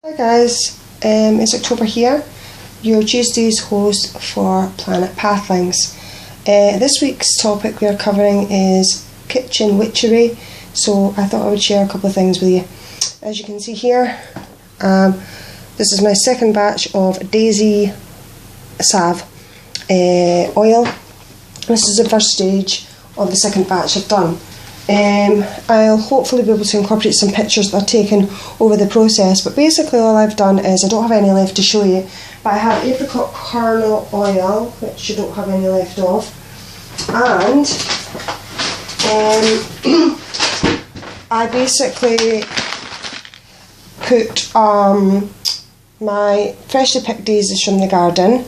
Hi guys, it's October here, your Tuesday's host for Planet Pathlings. This week's topic we are covering is kitchen witchery, so I thought I would share a couple of things with you. As you can see here, this is my second batch of Daisy Salve oil. This is the first stage of the second batch I've done. I'll hopefully be able to incorporate some pictures that are taken over the process, but basically all I've done is, I don't have any left to show you, but I have apricot kernel oil, which you don't have any left of, and I basically put my freshly picked daisies from the garden,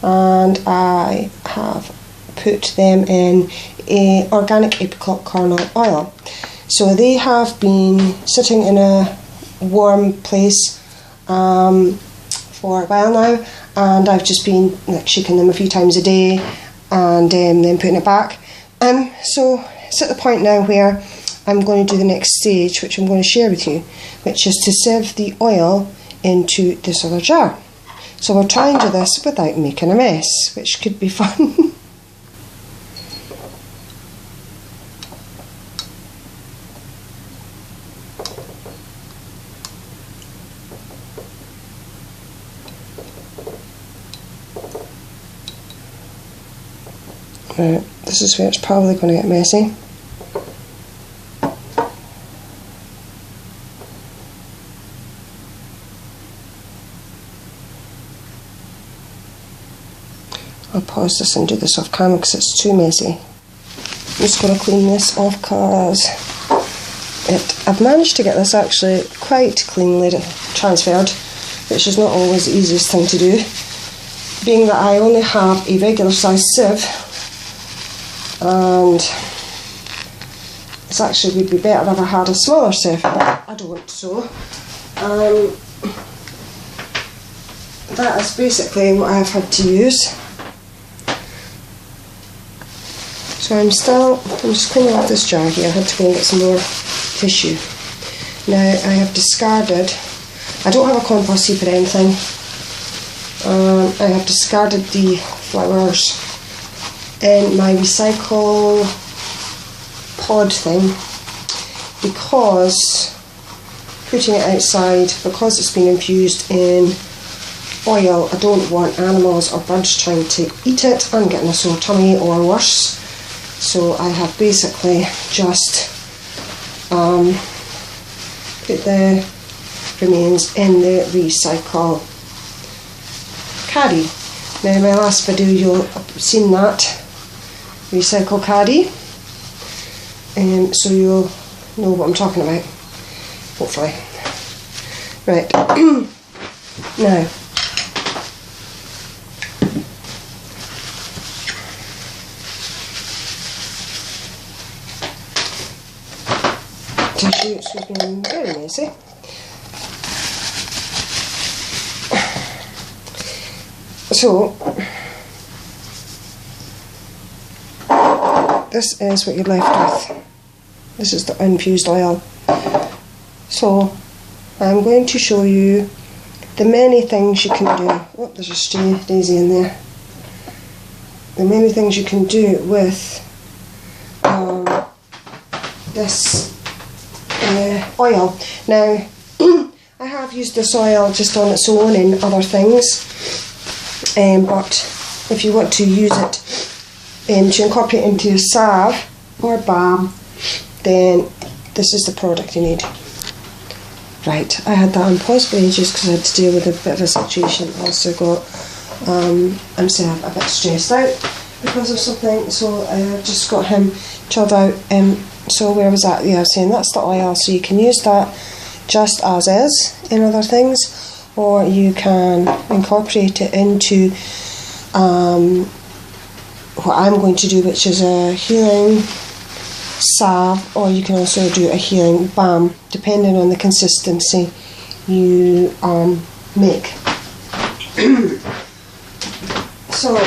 and I have put them in organic apricot kernel oil. So they have been sitting in a warm place for a while now, and I've just been shaking them a few times a day and then putting it back. So it's at the point now where I'm going to do the next stage, which I'm going to share with you, which is to sieve the oil into this other jar. So we'll try and do this without making a mess, which could be fun. Right, this is where it's probably going to get messy. I'll pause this and do this off camera because it's too messy. I'm just going to clean this off because I've managed to get this actually quite cleanly transferred, which is not always the easiest thing to do, being that I only have a regular size sieve, and it actually would be better if I had a smaller sieve, but I don't, so that is basically what I've had to use. So I'm just cleaning off this jar here. I had to go and get some more tissue. Now I have discarded, I don't have a compost heap or anything, I have discarded the flowers in my recycle pod thing because putting it outside, because it's been infused in oil, I don't want animals or birds trying to eat it and getting a sore tummy or worse. So I have basically just put the remains in the recycle caddy. Now in my last video you'll have seen that recycle caddy, so you'll know what I'm talking about, hopefully. Right, now tissue, it's been very messy. So this is what you're left with. This is the infused oil. So I'm going to show you the many things you can do. Oh, there's a stray daisy in there. The many things you can do with this oil. Now I have used this oil just on its own in other things, but if you want to use it to incorporate into your salve or balm, then this is the product you need. Right, I had that on pause for ages because I had to deal with a bit of a situation. I also got, I'm saying, a bit stressed out because of something, so I just got him chilled out. So where was that? Yeah, I was saying that's the oil, so you can use that just as is in other things, or you can incorporate it into what I'm going to do, which is a healing salve, or you can also do a healing balm, depending on the consistency you make. So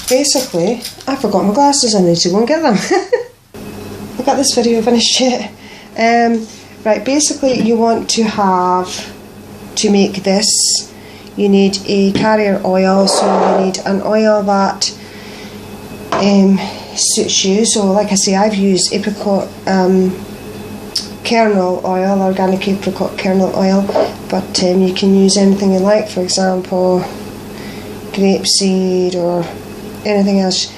basically, I forgot my glasses, I need to go and get them. I've got this video finished yet. Right, basically you want to have, to make this, you need a carrier oil, so you need an oil that suits you. So like I say, I've used apricot kernel oil, organic apricot kernel oil, but you can use anything you like, for example grapeseed or anything else.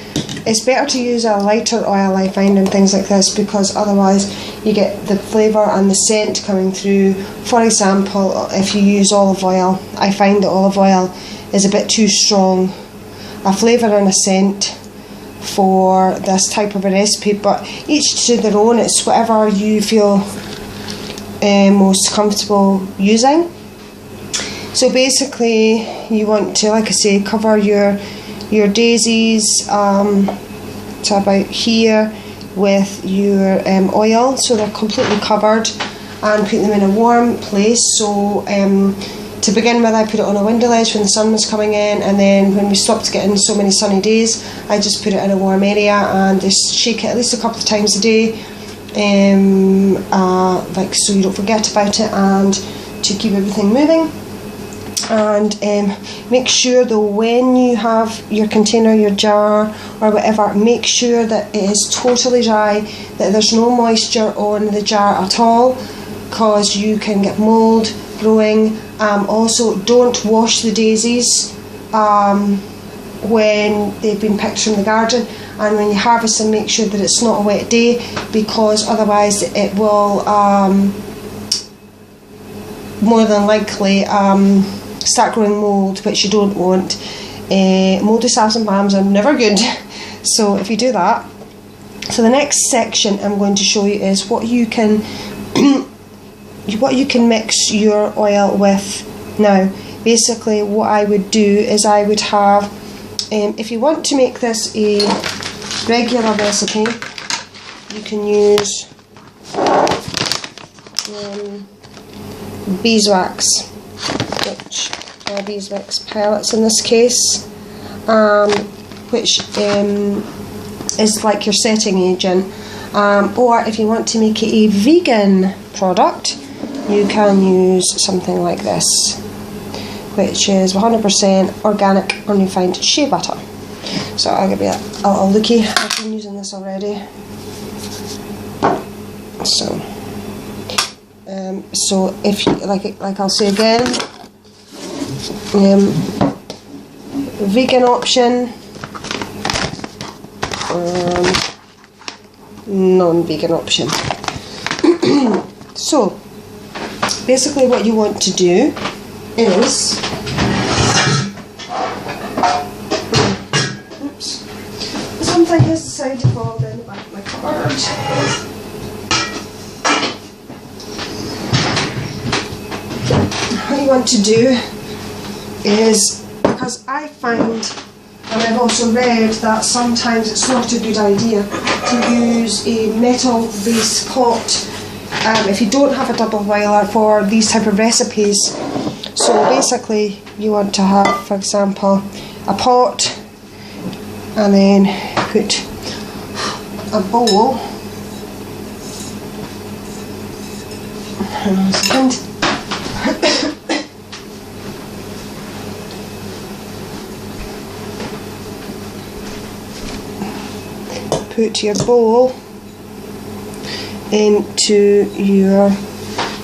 It's better to use a lighter oil, I find, in things like this, because otherwise you get the flavour and the scent coming through. For example, if you use olive oil, I find that olive oil is a bit too strong a flavour and a scent for this type of a recipe, but each to their own. It's whatever you feel most comfortable using. So basically you want to, like I say, cover your daisies to about here with your oil, so they're completely covered, and put them in a warm place. So to begin with, I put it on a window ledge when the sun was coming in, and then when we stopped getting so many sunny days, I just put it in a warm area and just shake it at least a couple of times a day, like so you don't forget about it, and to keep everything moving. And make sure though, when you have your container, your jar or whatever, make sure that it is totally dry, that there's no moisture on the jar at all, because you can get mould growing. Also, don't wash the daisies when they've been picked from the garden, and when you harvest them, make sure that it's not a wet day, because otherwise it will more than likely start growing mould, which you don't want. Mouldy salves and balms are never good, so if you do that. So the next section I'm going to show you is what you can mix your oil with. Now basically what I would do is I would have, if you want to make this a regular recipe, you can use beeswax, which are beeswax pellets in this case, which is like your setting agent. Or if you want to make it a vegan product, you can use something like this, which is 100% organic unrefined shea butter. So I'll give you a little lookie. I've been using this already. So if you like I'll say again, vegan option, non-vegan option. So basically what you want to do is, oops, something has decided to fall down the back of my cupboard. What you want to do is, because I find, and I've also read, that sometimes it's not a good idea to use a metal based pot if you don't have a double boiler for these type of recipes. So basically you want to have, for example, a pot, and then put a bowl. Hang on a second. Put your bowl into your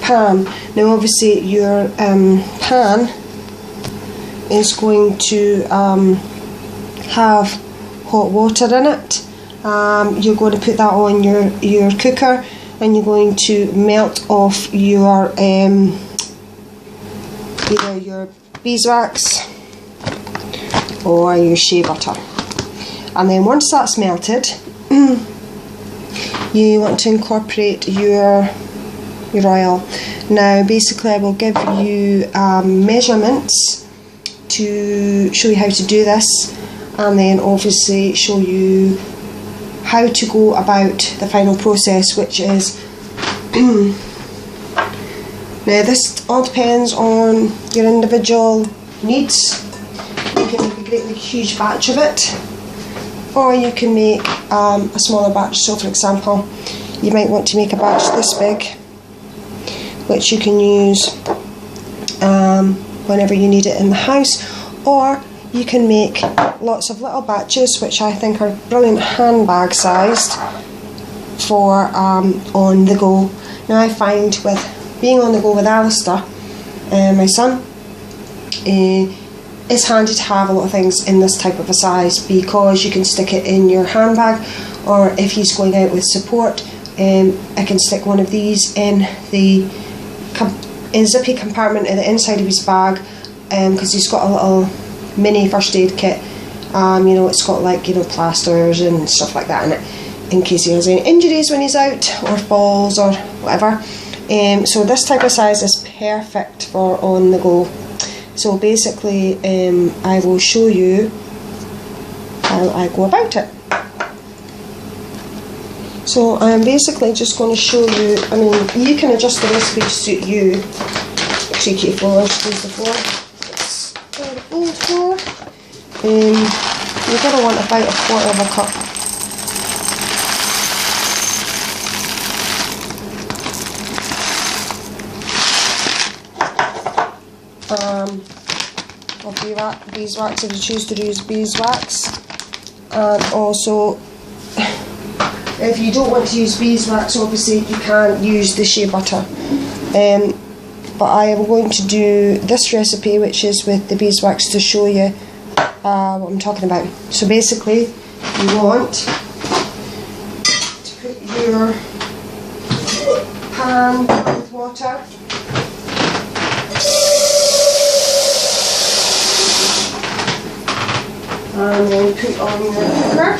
pan. Now obviously your pan is going to have hot water in it. You're going to put that on your cooker, and you're going to melt off your either your beeswax or your shea butter. And then once that's melted, you want to incorporate your oil. Now basically I will give you measurements to show you how to do this, and then obviously show you how to go about the final process, which is now this all depends on your individual needs. You can make a great big huge batch of it, or you can make a smaller batch. So for example, you might want to make a batch this big, which you can use whenever you need it in the house, or you can make lots of little batches, which I think are brilliant handbag sized for on the go. Now I find with being on the go with Alistair, my son, it's handy to have a lot of things in this type of a size, because you can stick it in your handbag, or if he's going out with support, I can stick one of these in the zippy compartment at the inside of his bag, because he's got a little mini first aid kit. You know, it's got like, you know, plasters and stuff like that in it, in case he has any injuries when he's out, or falls or whatever. So this type of size is perfect for on the go. So basically I will show you how I go about it. So I'm basically just going to show you, I mean, you can adjust the recipe to suit you. Cheeky flour, squeeze the flour. It's old flour. You're going to want about 1/4 of a cup. Of beeswax, if you choose to use beeswax. And also, if you don't want to use beeswax, obviously you can use the shea butter. But I am going to do this recipe, which is with the beeswax, to show you what I'm talking about. So basically, you want to put your pan with water. And then put on your cooker.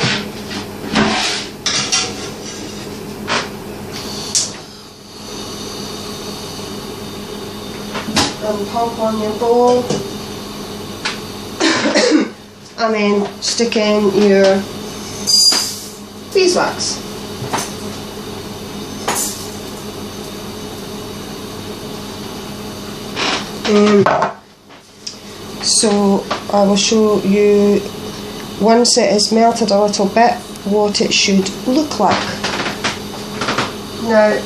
And pop on your bowl. And then stick in your beeswax. So I will show you, once it is melted a little bit, what it should look like. Now,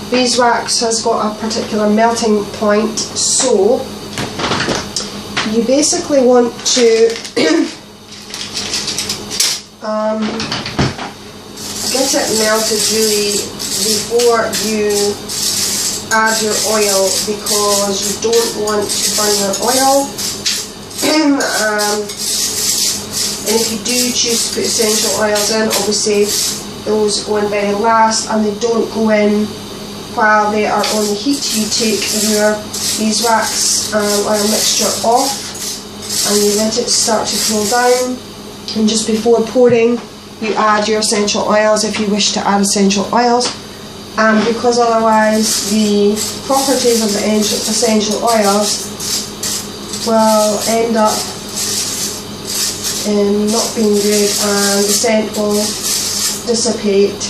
beeswax has got a particular melting point, so you basically want to get it melted really before you add your oil, because you don't want to burn your oil. And if you do choose to put essential oils in, obviously those go in very last, and they don't go in while they are on the heat. You take your beeswax oil mixture off and you let it start to cool down, and just before pouring you add your essential oils if you wish to add essential oils. Because otherwise the properties of the essential oils will end up not being good, and the scent will dissipate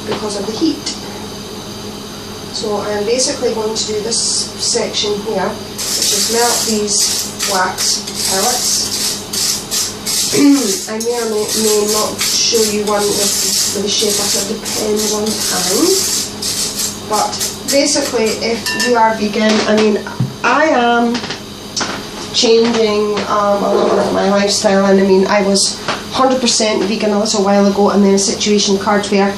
because of the heat. So I'm basically going to do this section here, which is melt these wax pellets. I may or may not show you one with the shea butter, depends on time. But basically, if you are vegan, I mean, I am changing a little bit of my lifestyle, and I mean, I was 100% vegan a little while ago, and then a situation occurred where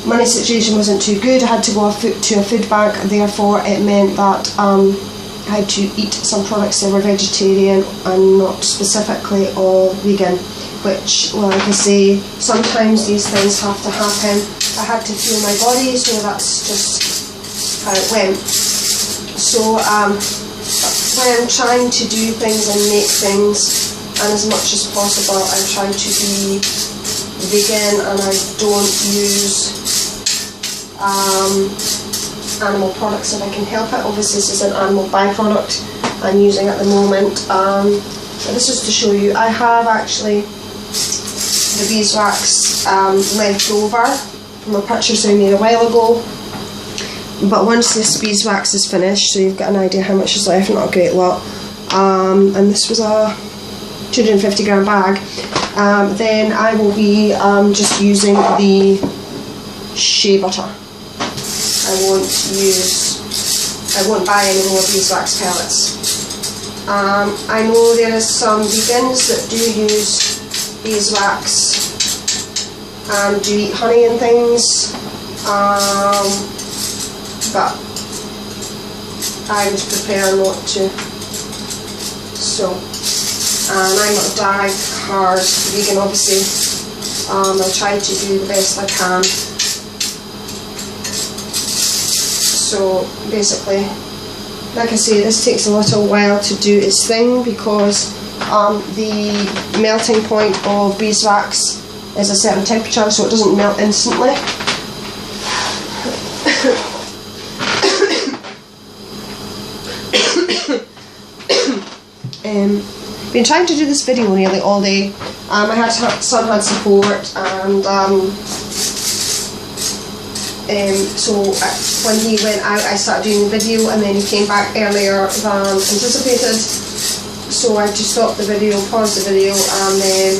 money situation wasn't too good. I had to go to a food bank, and therefore it meant that I had to eat some products that were vegetarian and not specifically all vegan, which, well, like I say, sometimes these things have to happen. I had to feel my body, so that's just how it went. So when I'm trying to do things and make things, and as much as possible I'm trying to be vegan, and I don't use animal products if I can help it. Obviously this is an animal byproduct I'm using at the moment. But this is to show you, I have actually the beeswax left over from a purchase I made a while ago. But once this beeswax is finished, so you've got an idea how much is left, not a great lot, and this was a 250 gram bag, then I will be just using the shea butter. I won't buy any more beeswax pellets. I know there is some vegans that do use beeswax and do eat honey and things, but I would prefer not to. So, and I'm not a die-hard vegan, obviously. I try to do the best I can. So basically, like I say, this takes a little while to do its thing because the melting point of beeswax is a certain temperature, so it doesn't melt instantly. Been trying to do this video nearly all day. My son had support, and so when he went out I started doing the video, and then he came back earlier than anticipated, so I had to stop the video, pause the video, and then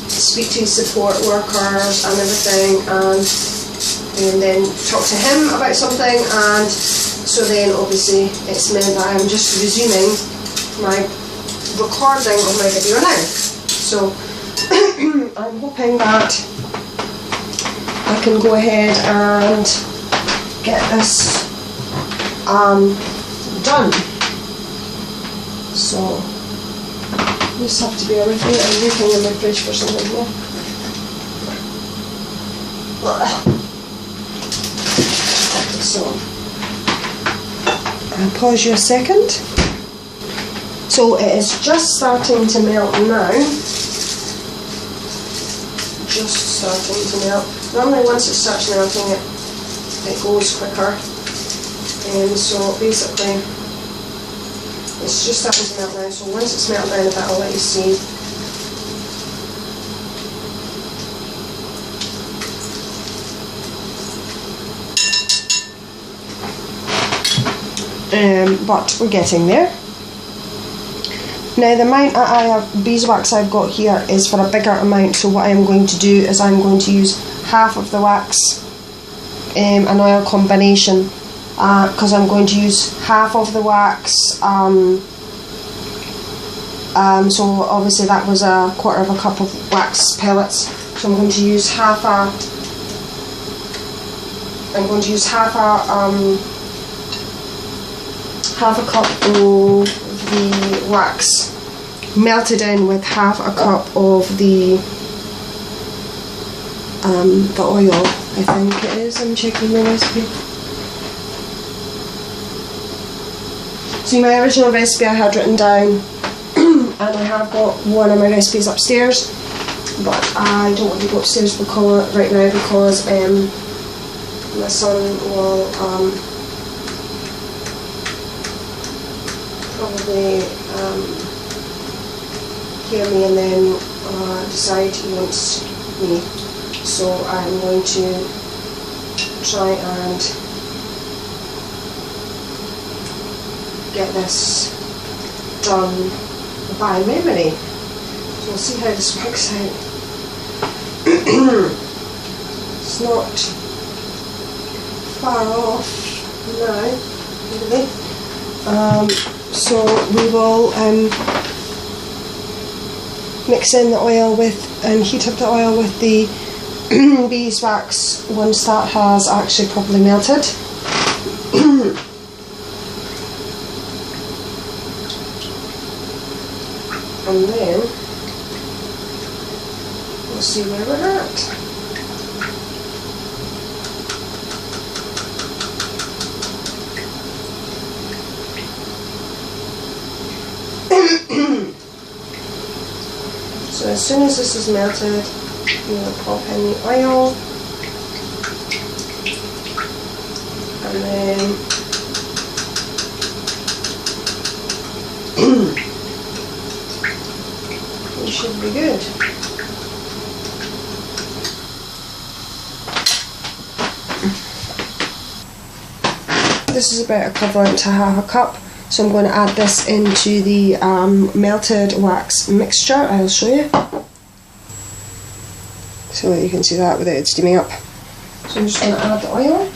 speak to his support workers and everything, and then talk to him about something, and so then obviously it's meant that I'm just resuming my recording of my video now. So I'm hoping that I can go ahead and get this done. So you just have to bear with me. I'm looking in my fridge for something here. So I'll pause you a second. So it is just starting to melt now. Just starting to melt. Normally once it starts melting it goes quicker. So basically it's just starting to melt now. So once it's melted down a bit I'll let you see. But we're getting there. Now the amount of beeswax I've got here is for a bigger amount, so what I'm going to do is I'm going to use half of the wax and oil combination, because I'm going to use half of the wax, so obviously that was a quarter of a cup of wax pellets, so I'm going to use half a cup of the wax melted in with half a cup of the oil, I think it is. I'm checking the recipe. See, my original recipe I had written down and I have got one of my recipes upstairs, but I don't want to go upstairs right now because my son will probably hear me and then decide he wants me. So I'm going to try and get this done by memory. So we'll see how this works out. It's not far off now, really. So we will mix in the oil and heat up the oil with the beeswax once that has actually properly melted. And then we'll see where we're at. So as soon as this is melted, we'll pop in the oil, and then we should be good. This is about equivalent to half a cup. So I'm going to add this into the melted wax mixture. I'll show you. So you can see that without it steaming up. So I'm just going to add the oil.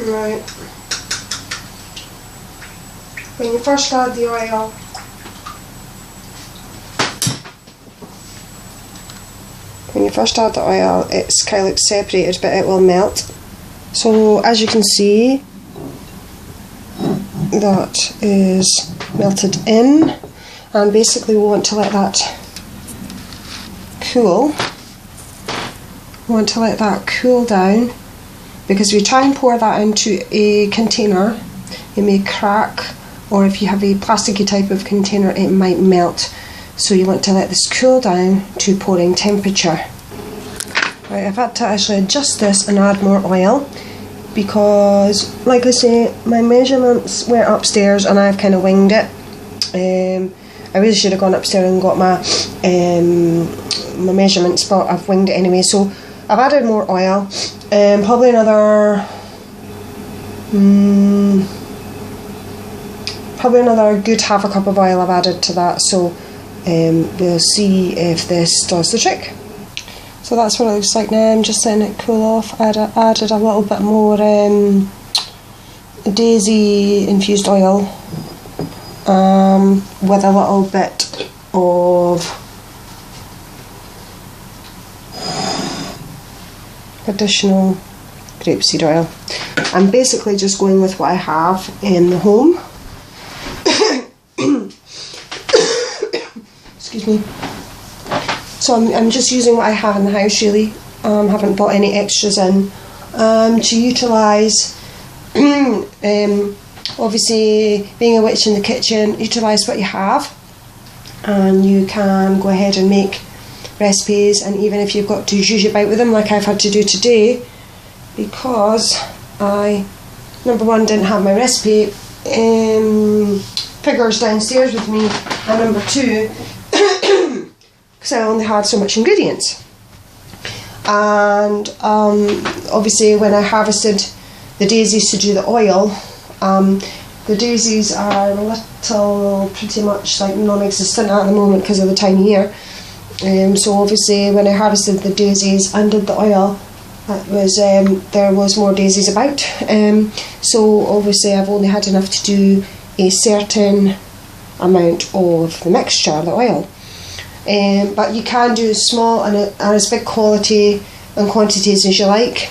Right. When you first add the oil, it's kind of like separated, but it will melt. So as you can see, that is melted in, and basically we want to let that cool. We want to let that cool down, because if you try and pour that into a container, it may crack, or if you have a plasticky type of container, it might melt. So you want to let this cool down to pouring temperature. Right, I've had to actually adjust this and add more oil, because like I say, my measurements went upstairs and I've kind of winged it. I really should have gone upstairs and got my my measurements, but I've winged it anyway. So I've added more oil, probably another good half a cup of oil I've added to that. So we'll see if this does the trick. So that's what it looks like now. I'm just letting it cool off. I added a little bit more daisy infused oil with a little bit of additional grapeseed oil. I'm basically just going with what I have in the home. Excuse me. So I'm just using what I have in the house, really. Haven't bought any extras in to utilise. Obviously, being a witch in the kitchen, utilise what you have, and you can go ahead and make recipes. And even if you've got to use about with them, like I've had to do today, because I, number one, didn't have my recipe figures downstairs with me, and number two, because I only had so much ingredients. And obviously when I harvested the daisies to do the oil, the daisies are a little pretty much like non-existent at the moment because of the time of year. So obviously when I harvested the daisies and did the oil, it was there was more daisies about. So obviously I've only had enough to do a certain amount of the mixture, the oil. But you can do as small and as big quality and quantities as you like.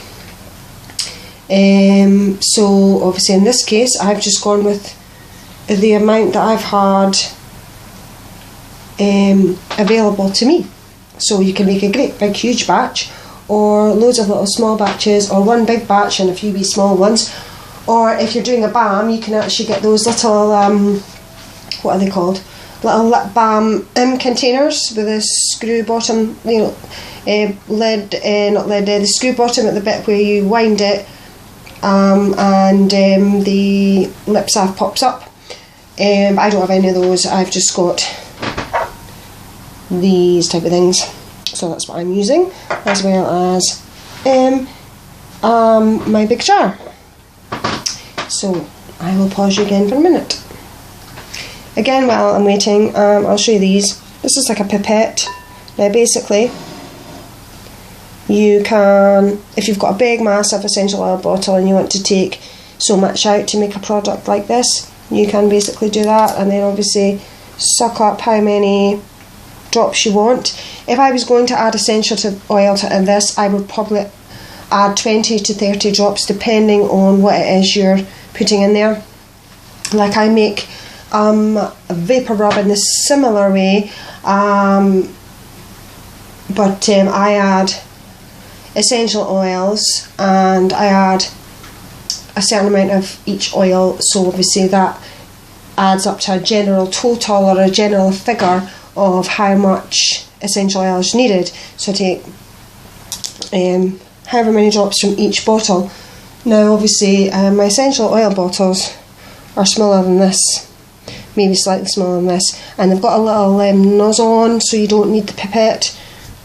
So obviously in this case I've just gone with the amount that I've had available to me. So you can make a great big huge batch, or loads of little small batches, or one big batch and a few wee small ones. Or if you're doing a balm, you can actually get those little what are they called? Little lip balm containers with a screw bottom, you know, the screw bottom at the bit where you wind it, and the lip salve pops up. But I don't have any of those. I've just got these type of things, so that's what I'm using, as well as my big jar. So I will pause you again for a minute. Again, while I'm waiting, I'll show you these. This is like a pipette. Now basically, you can, if you've got a big massive essential oil bottle and you want to take so much out to make a product like this, you can basically do that, and then obviously suck up how many drops you want. If I was going to add essential oil to this, I would probably add 20 to 30 drops depending on what it is you're putting in there. Like I make a vapour rub in a similar way, but I add essential oils and I add a certain amount of each oil, so obviously that adds up to a general total or a general figure of how much essential oil is needed. So I take however many drops from each bottle. Now obviously my essential oil bottles are smaller than this, maybe slightly smaller than this, and they've got a little nozzle on, so you don't need the pipette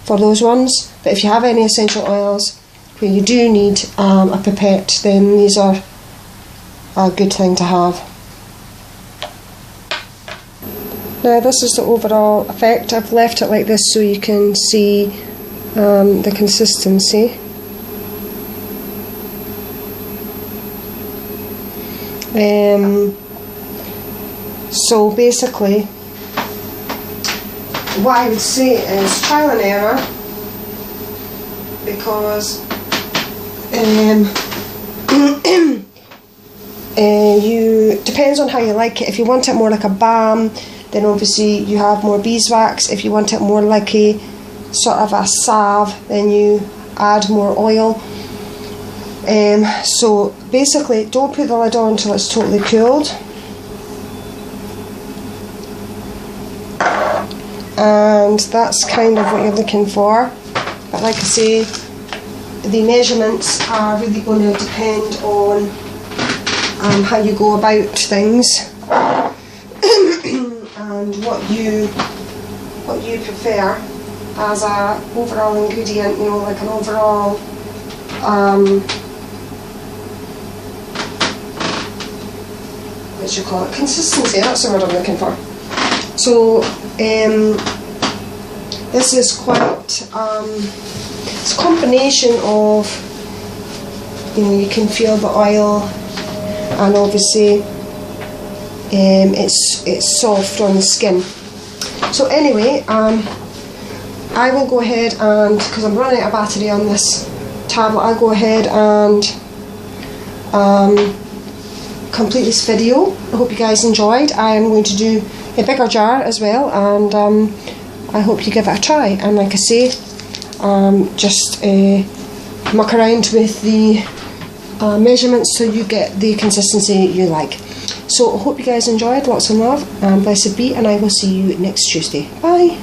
for those ones. But if you have any essential oils where you do need a pipette, then these are a good thing to have. Now this is the overall effect. I've left it like this so you can see the consistency. So basically what I would say is trial and error, because depends on how you like it. If you want it more like a balm, then obviously you have more beeswax. If you want it more like a sort of a salve, then you add more oil. So basically, don't put the lid on until it's totally cooled. And that's kind of what you're looking for. But like I say, the measurements are really going to depend on how you go about things and what you prefer as a overall ingredient, you know, like an overall what do you call it, consistency, that's the word I'm looking for. So this is quite it's a combination of, you know, you can feel the oil, and obviously it's soft on the skin. So anyway, I will go ahead and, because I'm running out of battery on this tablet, I'll go ahead and complete this video. I hope you guys enjoyed. I am going to do a bigger jar as well, and I hope you give it a try. And like I say, just muck around with the measurements so you get the consistency you like. So I hope you guys enjoyed. Lots of love and blessed be, and I will see you next Tuesday. Bye.